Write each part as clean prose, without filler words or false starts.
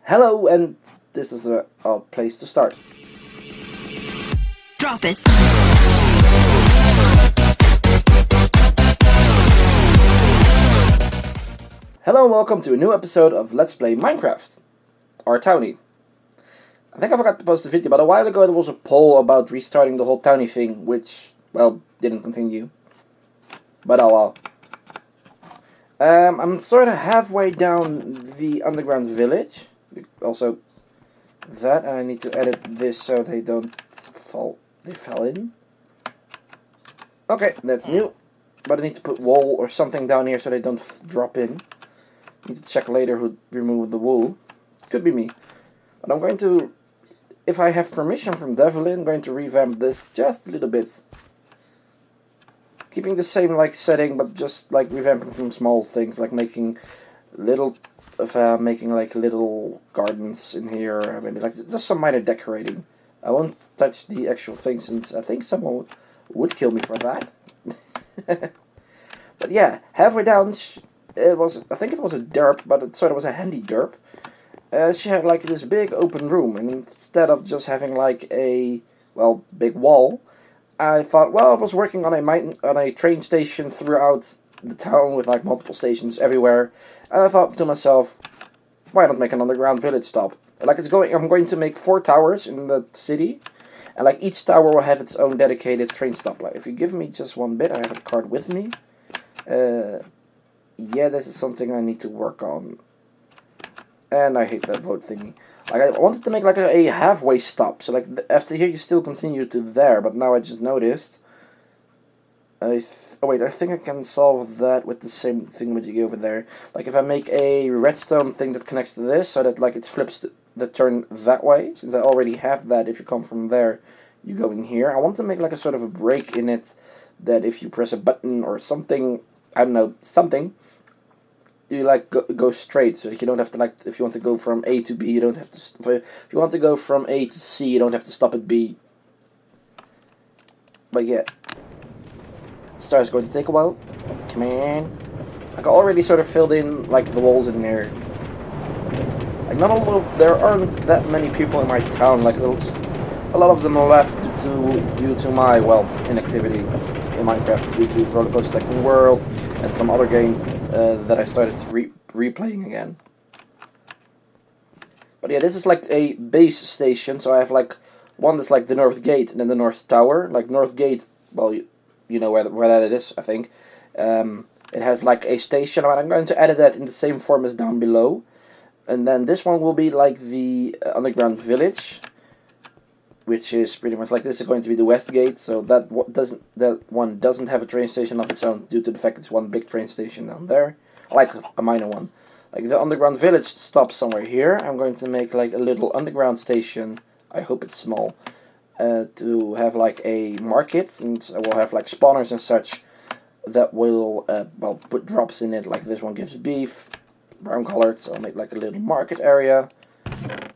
Hello, and this is a place to start. Drop it. Hello and welcome to a new episode of Let's Play Minecraft, or Towny. I think I forgot to post a video, but a while ago there was a poll about restarting the whole Towny thing, which, well, didn't continue. But oh well. I'm sort of halfway down the underground village. Also, that, and I need to edit this so they don't fall. They fell in. Okay, that's new. But I need to put wool or something down here so they don't drop in. Need to check later who removed the wool. Could be me. But I'm going to, if I have permission from Deviline, I'm going to revamp this just a little bit. Keeping the same setting, but just revamping some small things, like making little gardens in here, maybe just some minor decorating. I won't touch the actual thing since I think someone would kill me for that. But yeah, halfway down, I think it was a derp, but it sort of was a handy derp. She had this big open room, and instead of just having a big wall, I thought, well, I was working on a train station throughout the town with multiple stations everywhere, and I thought to myself, why not make an underground village stop? I'm going to make 4 towers in the city, and each tower will have its own dedicated train stop. If you give me just one bit, I have a card with me. Yeah, this is something I need to work on. And I hate that vote thingy. I wanted to make a halfway stop, so after here you still continue to there, but now I just noticed. Oh wait, I think I can solve that with the same thing that you go over there. If I make a redstone thing that connects to this, so that it flips the turn that way, since I already have that. If you come from there, you go in here. I want to make a sort of a break in it, that if you press a button or something, I don't know, something, you go straight, so you don't have to if you want to go from A to B, you don't have to. If you want to go from A to C, you don't have to stop at B. But yeah, star's going to take a while. Come on. I already sort of filled in the walls in there. Not all there aren't that many people in my town. A lot of them are left due to my inactivity in Minecraft, due to Rolo World and some other games that I started replaying again. But yeah, this is a base station, so I have one that's the North Gate and then the North Tower. North Gate, well, you know where that is, I think. It has a station, and I'm going to edit that in the same form as down below. And then this one will be the underground village, which is pretty much this is going to be the West Gate. So that one doesn't have a train station of its own due to the fact it's one big train station down there, a minor one. The underground village stops somewhere here. I'm going to make a little underground station. I hope it's small, to have a market, and we'll have spawners and such that will put drops in it. This one gives beef, brown colored, so I'll make a little market area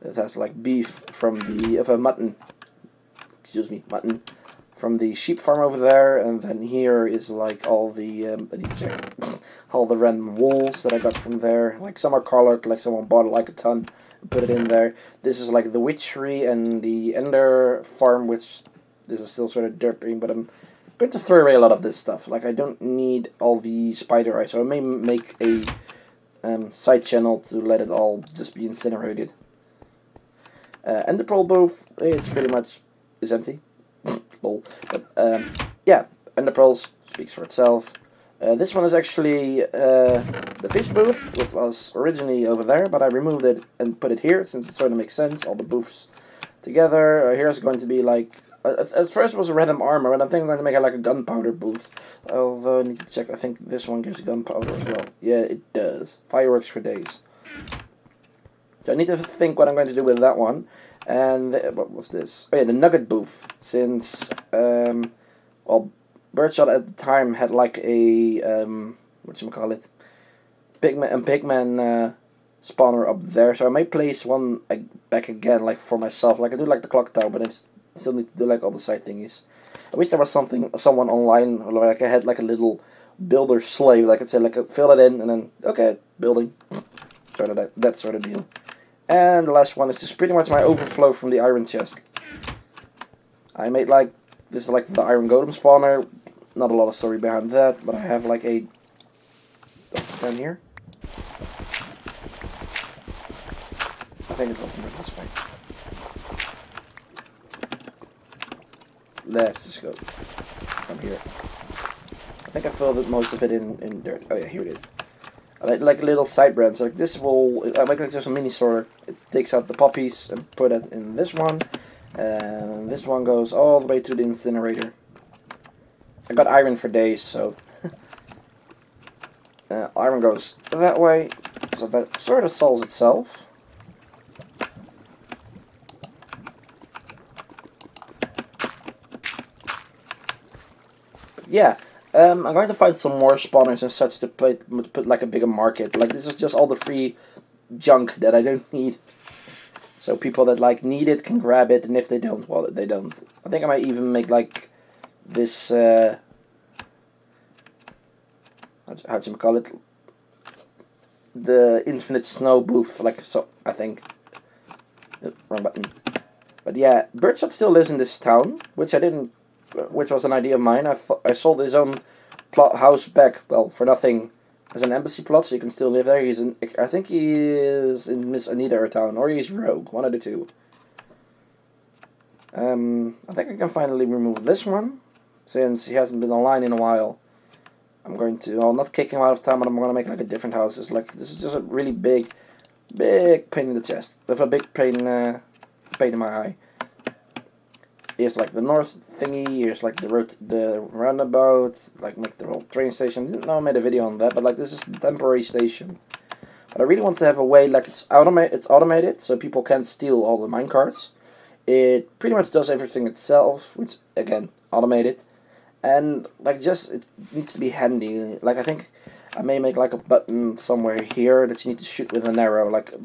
that has beef from the mutton. Excuse me, mutton from the sheep farm over there, and then here is all the all the random wools that I got from there. Some are colored, someone bought a ton and put it in there. This is the witchery and the ender farm, which this is still sort of derping, but I'm going to throw away a lot of this stuff. I don't need all the spider eyes, so I may make a side channel to let it all just be incinerated. And the pearl booth, it's pretty much is empty. Lol. But yeah, and the pearls speaks for itself. This one is actually the fish booth, which was originally over there, but I removed it and put it here since it sort of makes sense. All the booths together. Here's going to be at first it was a random armor, and I think I'm going to make it a gunpowder booth. Although I need to check. I think this one gives gunpowder as well. Yeah, it does. Fireworks for days. So I need to think what I'm going to do with that one. And what was this? Oh yeah, the nugget booth. Since Birdshot at the time had a whatchamacallit, pigman spawner up there. So I may place one back again, for myself. I do the clock tower, but I still need to do all the side thingies. I wish there was someone online, I had a little builder slave. I could say fill it in and then okay, building. Sort of that sort of deal. And the last one is just pretty much my overflow from the iron chest. I made like, this is like the iron golem spawner. Not a lot of story behind that, but I have like a, down here. I think it goes this way. Let's just go from here. I think I filled most of it in dirt. Oh yeah, here it is. I like a little side branch. Like this will, I make like just a mini sorter. It takes out the poppies and put it in this one. And this one goes all the way to the incinerator. I got iron for days, so iron goes that way. So that sort of solves itself. Yeah, I'm going to find some more spawners and such to put like a bigger market. Like this is just all the free junk that I don't need. So people that like need it can grab it, and if they don't, well, they don't. I think I might even make like this. How'd you call it? The infinite snow booth, like so. I think. Wrong button. But yeah, Birdshot still lives in this town, which I didn't. Which was an idea of mine. I sold his own plot house back, well, for nothing, as an embassy plot, so you can still live there. He's in. I think he is in Miss Anita town, or he's Rogue, one of the two. I think I can finally remove this one, since he hasn't been online in a while. I'm going to, I'll not kick him out of town, but I'm going to make like a different house. It's like, this is just a really big pain in the chest, with a big pain in my eye. Here's like the north thingy, here's like the roundabout, like make the old train station. Didn't know I made a video on that, but like this is the temporary station. But I really want to have a way, like it's automated, so people can't steal all the minecarts. It pretty much does everything itself, which again, automated. And like just, it needs to be handy. Like I think I may make like a button somewhere here that you need to shoot with an arrow. Like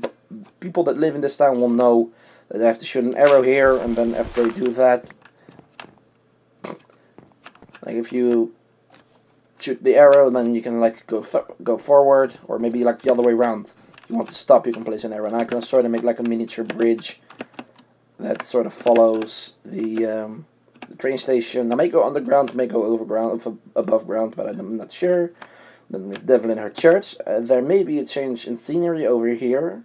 people that live in this town will know that they have to shoot an arrow here, and then after they do that, like if you shoot the arrow, then you can like go forward, or maybe like the other way around. If you want to stop, you can place an arrow. And I can sort of make like a miniature bridge that sort of follows the train station. I may go underground, may go above ground, but I'm not sure. Then we have Deviline her church. There may be a change in scenery over here,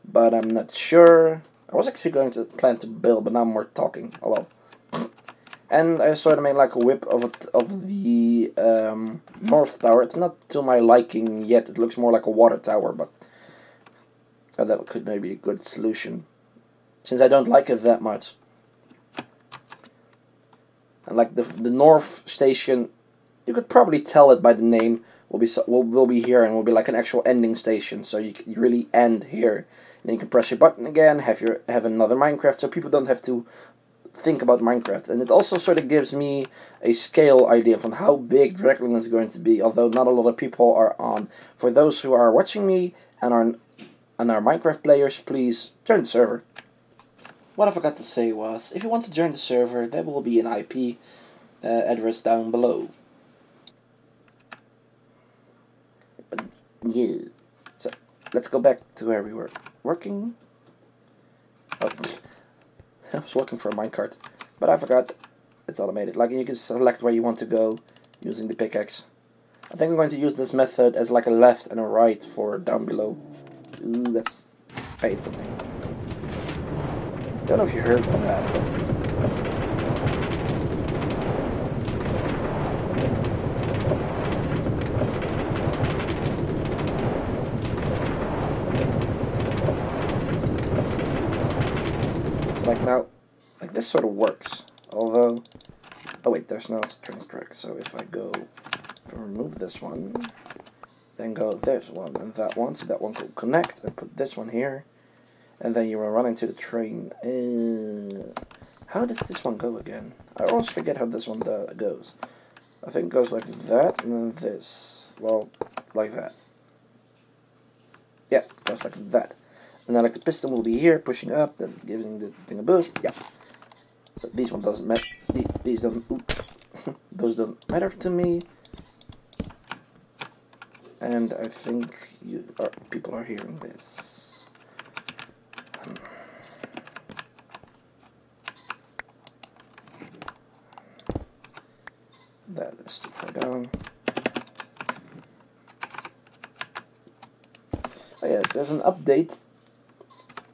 but I'm not sure. I was actually going to plan to build, but now I'm more talking. Oh well. And I sort of made like a whip of the north tower. It's not to my liking yet. It looks more like a water tower, but that could maybe be a good solution, since I don't like it that much. And like the north station, you could probably tell it by the name. Will be here, and will be like an actual ending station. So you really end here. Then you can press your button again, have another Minecraft, so people don't have to think about Minecraft. And it also sort of gives me a scale idea of how big Deviline is going to be, although not a lot of people are on. For those who are watching me and are Minecraft players, please join the server. What I forgot to say was, if you want to join the server, there will be an IP address down below. But yeah, so let's go back to where we were working. Oh, I was looking for a minecart, but I forgot it's automated. Like, you can select where you want to go using the pickaxe. I think I'm going to use this method as like a left and a right for down below. Ooh, that's paid something. Don't know if you heard about that, but like now, like this sort of works. Although, oh wait, there's no train track. So if I remove this one, then go this one and that one, so that one will connect, and put this one here, and then you will run into the train. How does this one go again? I always forget how this one goes. I think it goes like that, and then this. Well, like that. Yeah, it goes like that. And then like the piston will be here, pushing up, then giving the thing a boost. Yeah. So these one doesn't matter. These don't. Those don't matter to me. And I think people are hearing this. Just too far down. Oh yeah, there's an update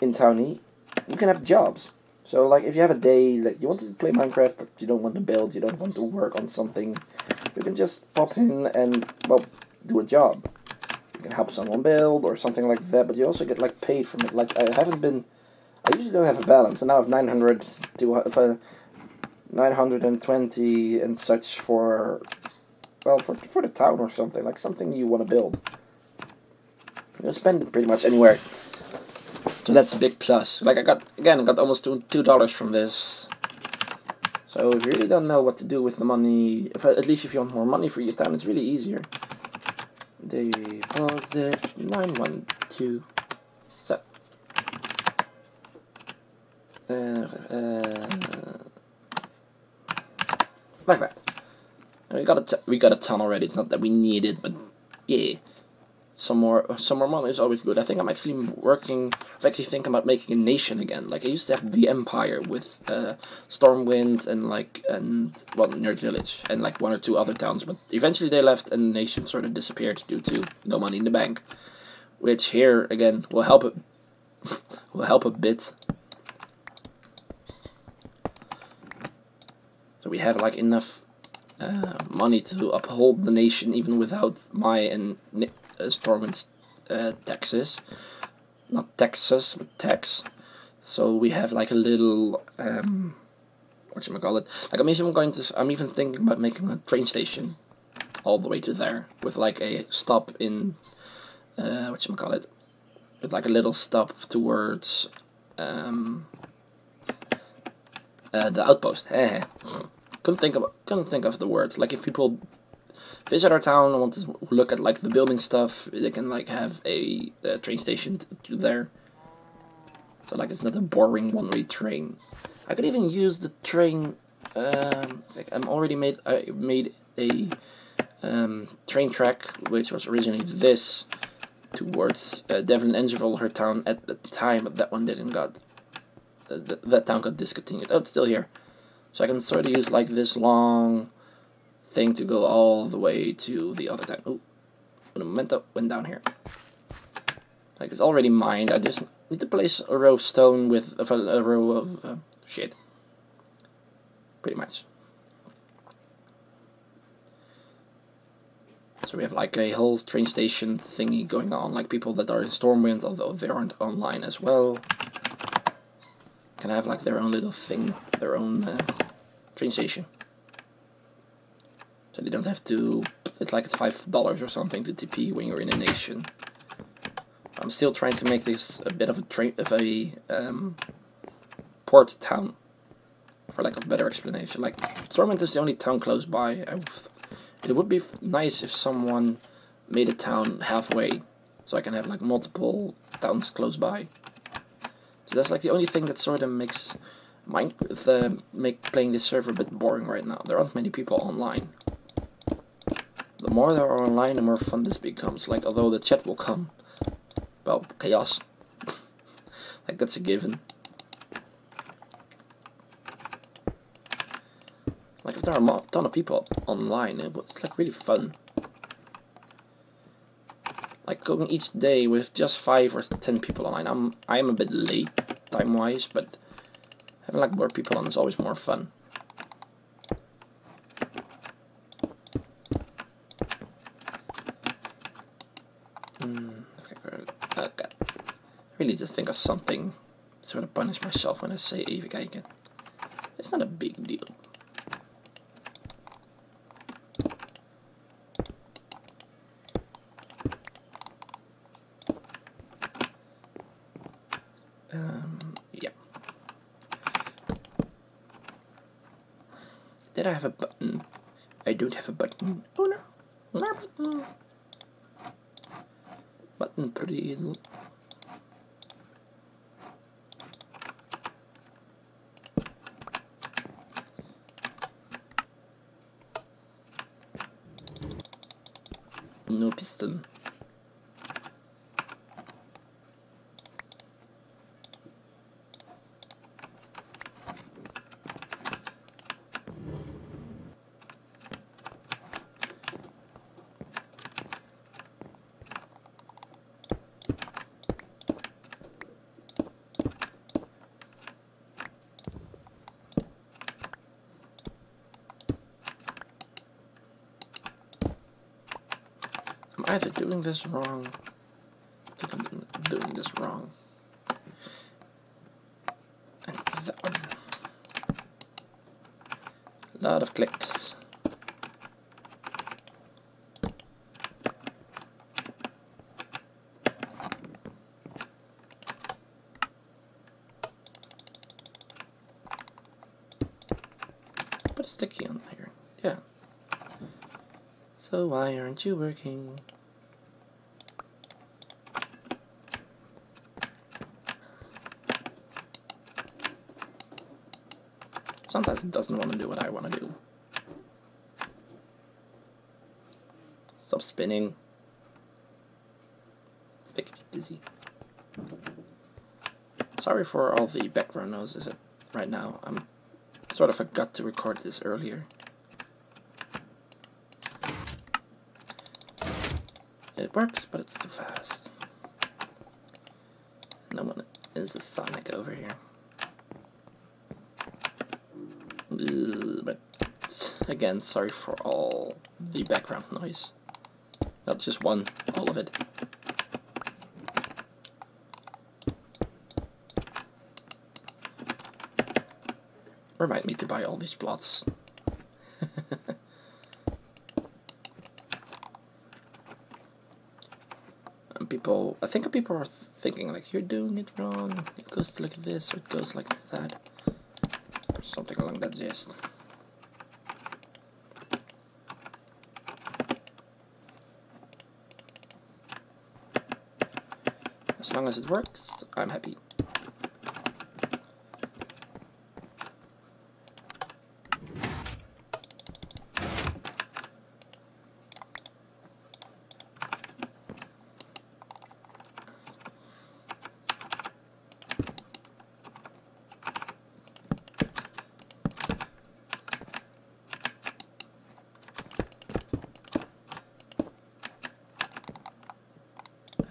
in Towny. You can have jobs. So like if you have a day like you want to play Minecraft but you don't want to build, you don't want to work on something, you can just pop in and well do a job. You can help someone build or something like that, but you also get like paid from it. Like I usually don't have a balance, and now I have 920 and such for well for the town or something, like something you want to build. You can spend it pretty much anywhere. So that's a big plus. Like I got almost $2 from this. So if you really don't know what to do with the money, at least if you want more money for your town, it's really easier. Deposit 912. So like that. We got a ton already. It's not that we need it, but yeah. Some more money is always good. I think I'm actually thinking about making a nation again. Like I used to have the Empire with Stormwind and Nerd Village and like one or two other towns, but eventually they left and the nation sort of disappeared due to no money in the bank. Which here again will help a bit. So we have like enough money to uphold the nation even without my and Stormwind's taxes, not Texas, but tax. So we have like a little whatchamacallit. Like I'm even thinking about making a train station all the way to there with like a stop in whatchamacallit, with like a little stop towards the outpost. Couldn't think of the words. Like if people visit our town and want to look at like the building stuff, they can like have a train station there. So like it's not a boring one-way train. I could even use the train. Like I made a train track which was originally this towards Deviline, Angevil, her town at the time, but that one didn't got that town got discontinued. Oh, it's still here. So I can sort of use like this long thing to go all the way to the other town. Oh, un momento, went down here. Like it's already mined. I just need to place a row of stone with a row of shit. Pretty much. So we have like a whole train station thingy going on. Like people that are in Stormwind, although they aren't online as well, can have like their own little thing, their own train station. So they don't have to. It's like it's $5 or something to TP when you're in a nation. I'm still trying to make this a bit of a port town, for lack of a better explanation. Like Stormwind is the only town close by. It would be nice if someone made a town halfway, so I can have like multiple towns close by. So that's like the only thing that sort of makes playing this server a bit boring right now. There aren't many people online. The more there are online, the more fun this becomes. Like, although the chat will come, well, chaos. Like, that's a given. Like, if there are a ton of people online, it's like really fun. Like, going each day with just 5 or 10 people online. I'm a bit late, time-wise, but having like more people on is always more fun. Okay. I really just think of something to sort of punish myself when I say even kijken. It's not a big deal. Yeah. Did I have a button? I don't have a button. Oh no. No button. Button, please. No piston. either doing this wrong. I think I'm doing this wrong. And that one. A lot of clicks. Put a sticky on here. Yeah. So why aren't you working? Sometimes it doesn't want to do what I want to do. Stop spinning. It's making me dizzy. Sorry for all the background noises right now. I'm sort of forgot to record this earlier. It works, but it's too fast. No one is a Sonic over here. But again, sorry for all the background noise. Not just one, all of it. Remind me to buy all these plots. And people, I think people are thinking like, you're doing it wrong. It goes like this or it goes like that. Or something along that gist. As long as it works, I'm happy.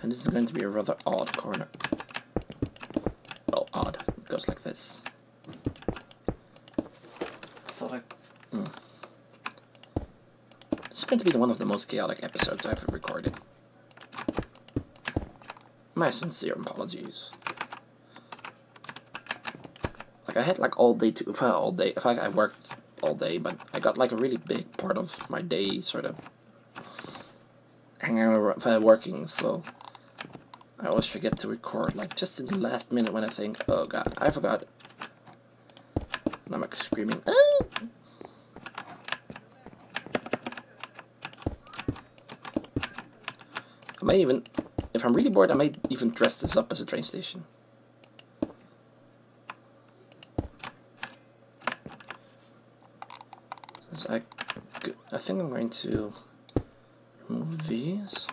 And this is going to be a rather odd corner. Well, odd. It goes like this. I thought This is going to be one of the most chaotic episodes I've ever recorded. My sincere apologies. Like I had like all day to, all day. In fact, I worked all day, but I got like a really big part of my day sort of hanging around working. So I always forget to record, like just in the last minute when I think, oh god, I forgot. And I'm like screaming, ah! I may even, if I'm really bored, I may even dress this up as a train station. So I think I'm going to remove these.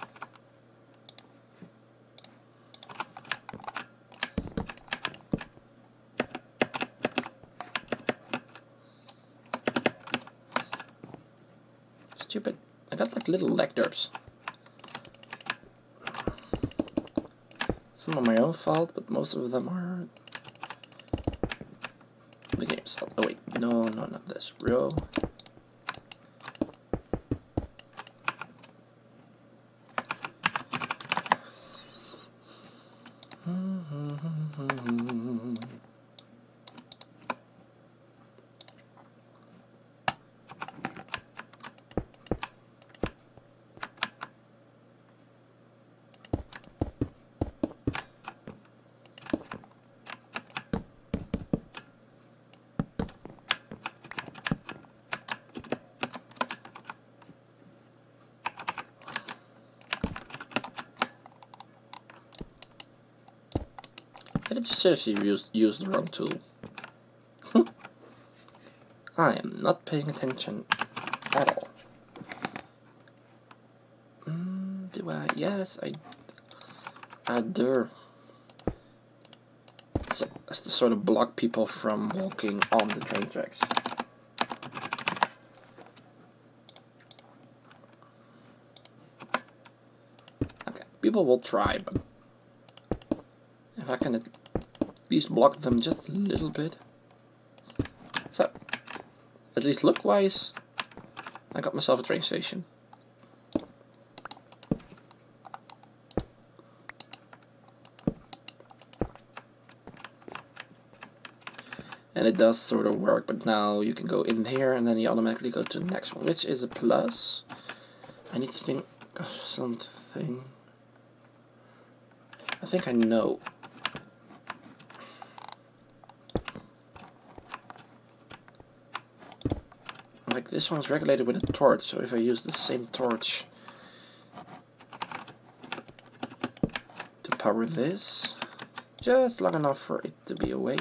Stupid. I got like little leg derps. Some of my own fault, but most of them are the game's fault. Oh wait, no, not this row. I just seriously used the wrong tool. I am not paying attention at all. Do I? Yes, I do. So, as to sort of block people from walking on the train tracks. Okay, people will try, but if I can at least block them just a little bit. So, at least look-wise, I got myself a train station. And it does sort of work, but now you can go in here and then you automatically go to the next one, which is a plus. I need to think of something. I think I know. Like this one's regulated with a torch, so if I use the same torch to power this, just long enough for it to be away.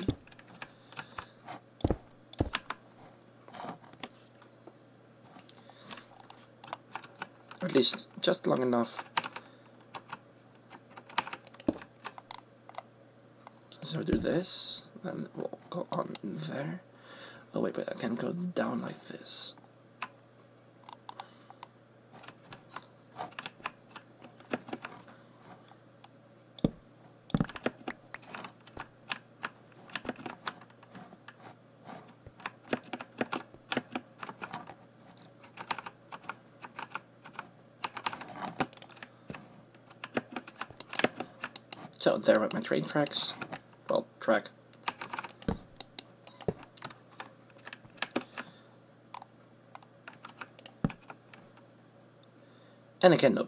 Or at least just long enough. So do this, then we'll go on there. Oh wait, but I can go down like this. So there went my train tracks. Well, track. And again,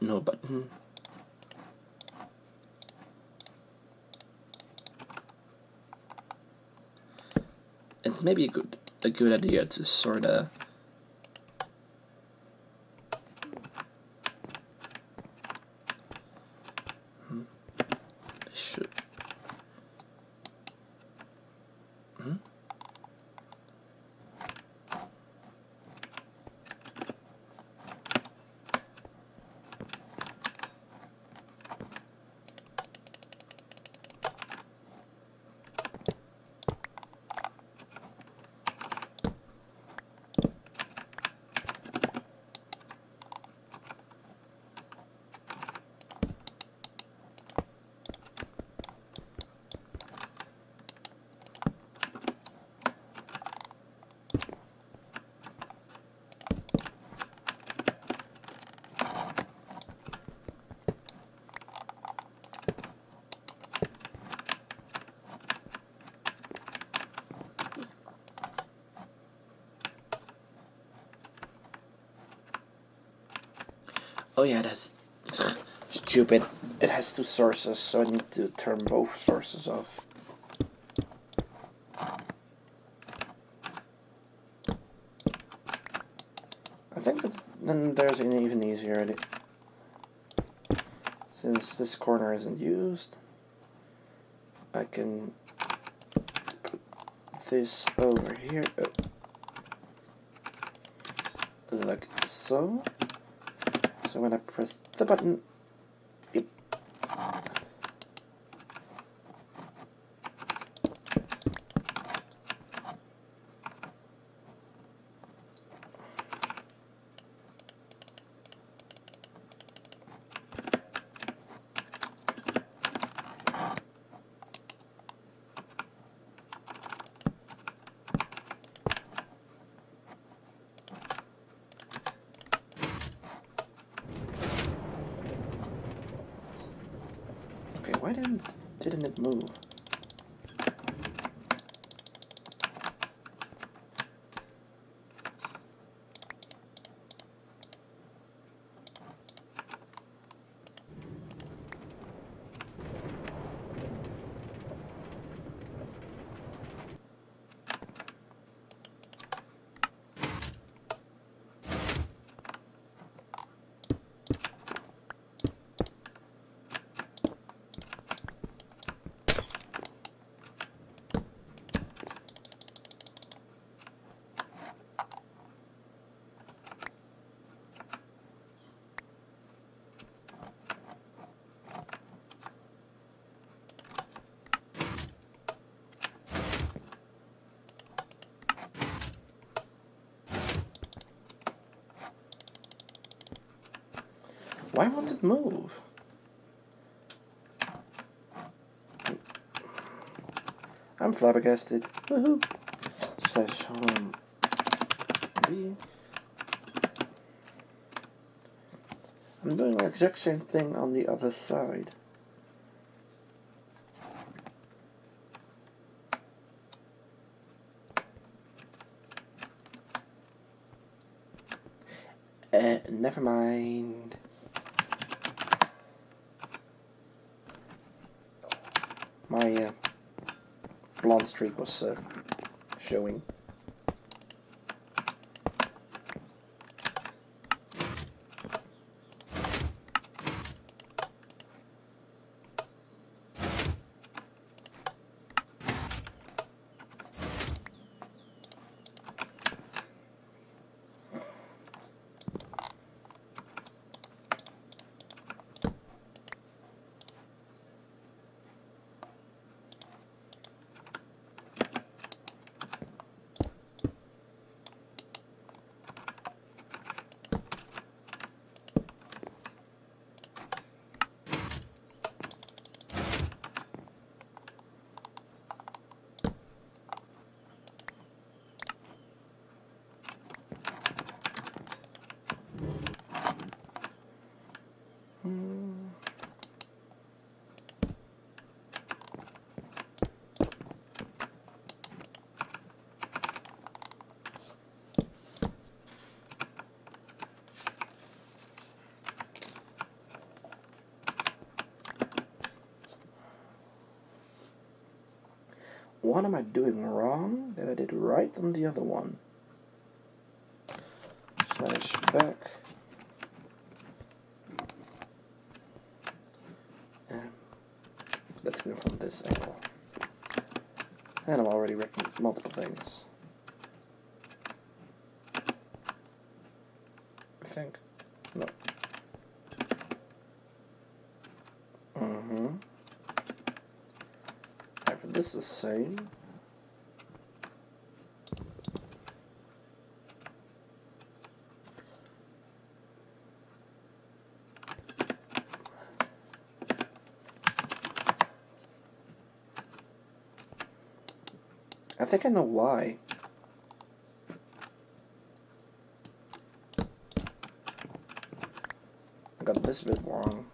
no button. It may be a good idea to sort of should. Oh yeah, that's stupid. It has two sources, so I need to turn both sources off. I think that then there's an even easier idea. Since this corner isn't used, I can put this over here, like so. So when I press the button, yep. Okay, why didn't it move? Why won't it move? I'm flabbergasted. Woohoo! Slash home B. I'm doing the exact same thing on the other side. Never mind. My blonde streak was showing. What am I doing wrong that I did right on the other one? Slash back. Let's go from this angle. And I'm already wrecking multiple things. I think. No. This is the same. I think I know why. I got this bit wrong.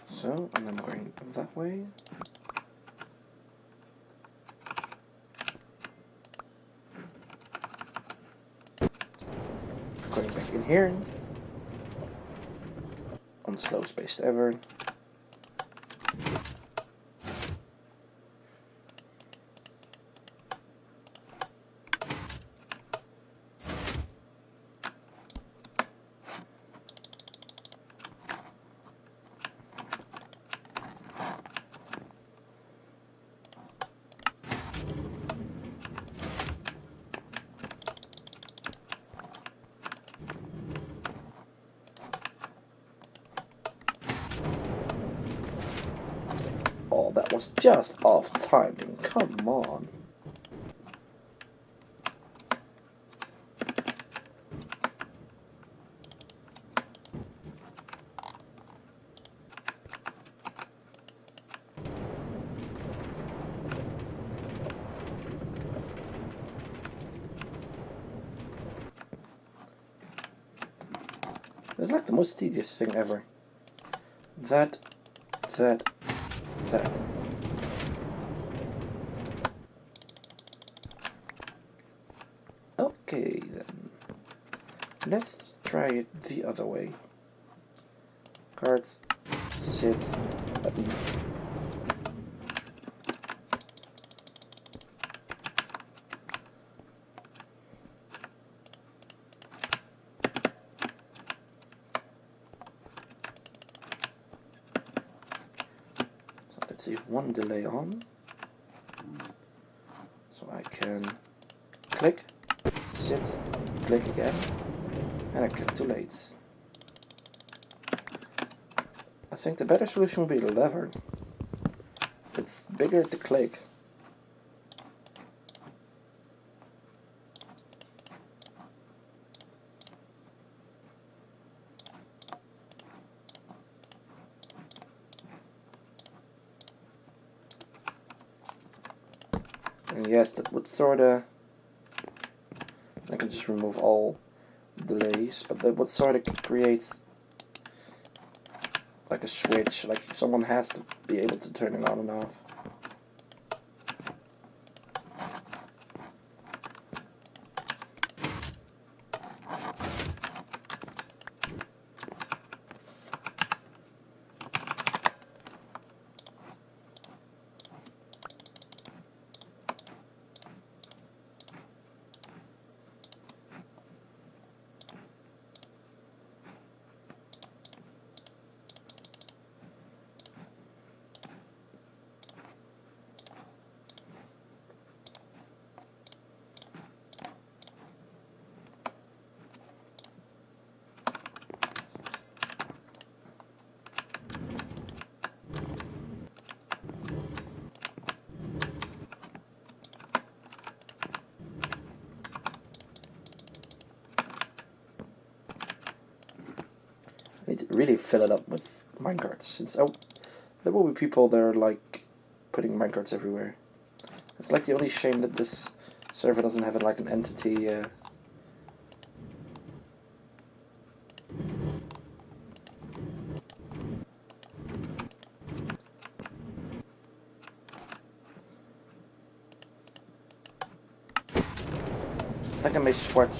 So, and I'm going that way. Going back in here. On the slowest pace ever. Oh, that was just off timing. Come on. It's like the most tedious thing ever. That. Okay, then. Let's try it the other way. Cards, sit, button. Let's see, one delay on, so I can click, sit, click again, and I click too late. I think the better solution would be the lever. It's bigger to click. And yes, that would sort of... I can just remove all delays, but that would sort of create like a switch, like someone has to be able to turn it on and off. I need to really fill it up with minecarts, since there will be people that are like putting minecarts everywhere. It's like the only shame that this server doesn't have it like an entity. I think I may swap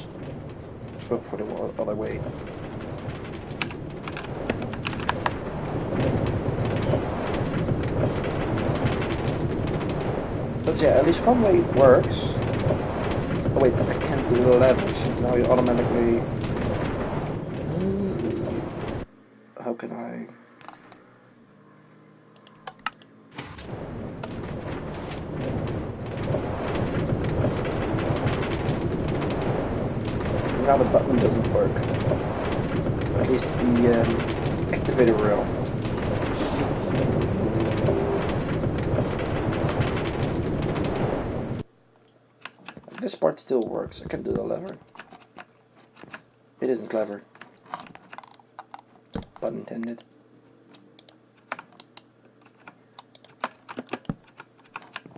for the other way. But yeah, at least one way it works. Oh wait, I can't do the levers, since now you automatically... How can I... Now the button doesn't work. At least the activator rail. This part still works. I can do the lever. It isn't clever. Pun intended.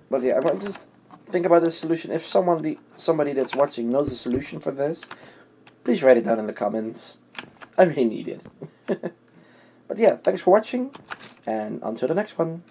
But yeah, I want to think about this solution. If somebody that's watching knows the solution for this, please write it down in the comments. I really need it. But yeah, thanks for watching, and until the next one.